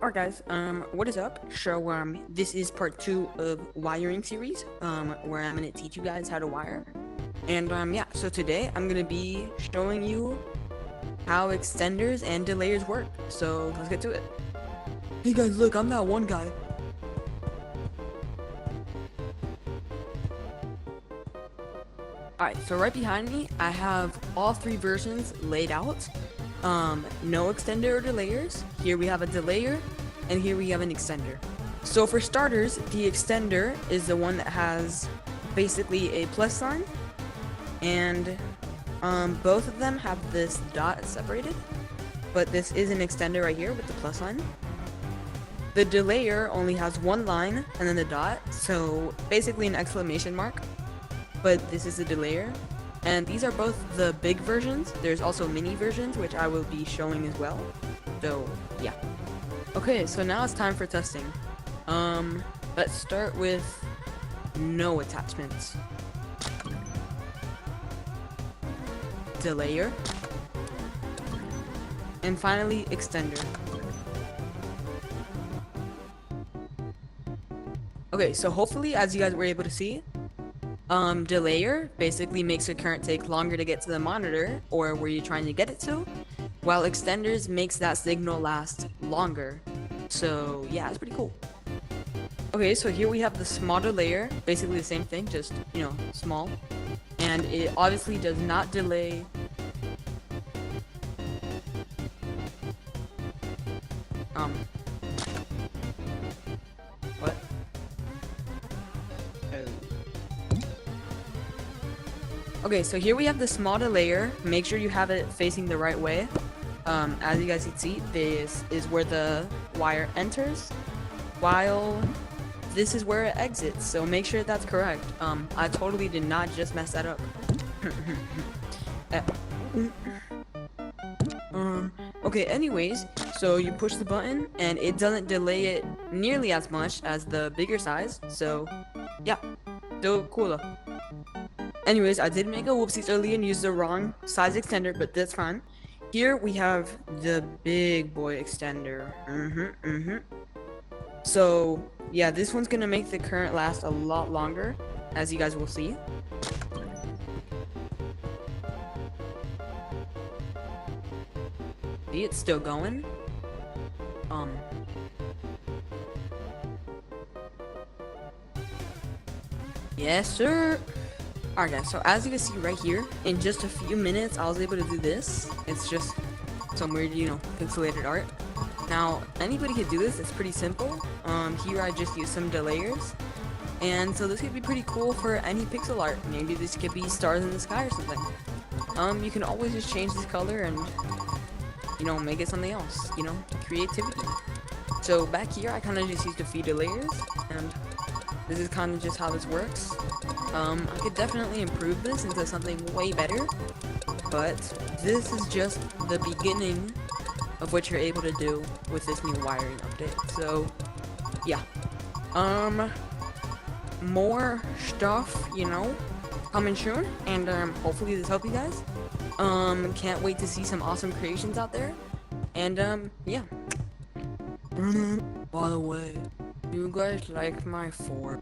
Alright guys, what is up? So this is part 2 of wiring series, where I'm gonna teach you guys how to wire. And yeah, so today I'm gonna be showing you how extenders and delayers work. So let's get to it. Hey guys, look, I'm that one guy. Alright, so right behind me, I have all three versions laid out. No extender or delayers. Here we have a delayer, and here we have an extender. So for starters, the extender is the one that has basically a plus sign, and both of them have this dot separated, but this is an extender right here with the plus sign. The delayer only has one line and then the dot, so basically an exclamation mark, but this is the delayer. And these are both the big versions. There's also mini versions, which I will be showing as well. So, yeah. Okay, so now it's time for testing. Let's start with no attachments. Delayer. And finally, extender. Okay, so hopefully, as you guys were able to see, delayer basically makes the current take longer to get to the monitor or where you're trying to get it to, while extenders makes that signal last longer. So yeah, it's pretty cool. Okay, so here we have the small delayer, basically the same thing, just, you know, small. And it obviously does not delay. What? Okay, so here we have the small delayer. Make sure you have it facing the right way. As you guys can see, this is where the wire enters, while this is where it exits. So make sure that's correct. I totally did not just mess that up. Okay, anyways, so you push the button and it doesn't delay it nearly as much as the bigger size. So yeah, still cooler. Anyways, I did make a whoopsies earlier and used the wrong size extender, but that's fine. Here we have the big boy extender. So yeah, this one's gonna make the current last a lot longer, as you guys will see. See, it's still going. Yes, sir. Alright guys, so as you can see right here, in just a few minutes I was able to do this. It's just some weird, you know, pixelated art. Now, anybody could do this, it's pretty simple. Here I just use some delayers. And so this could be pretty cool for any pixel art. Maybe this could be stars in the sky or something. You can always just change this color and, you know, make it something else, you know, creativity. So back here I kind of just used a few delayers, and this is kind of just how this works. I could definitely improve this into something way better, but this is just the beginning of what you're able to do with this new wiring update. So yeah, more stuff, you know, coming soon, and hopefully this helped you guys. Can't wait to see some awesome creations out there, and yeah. By the way, do you guys like my fork?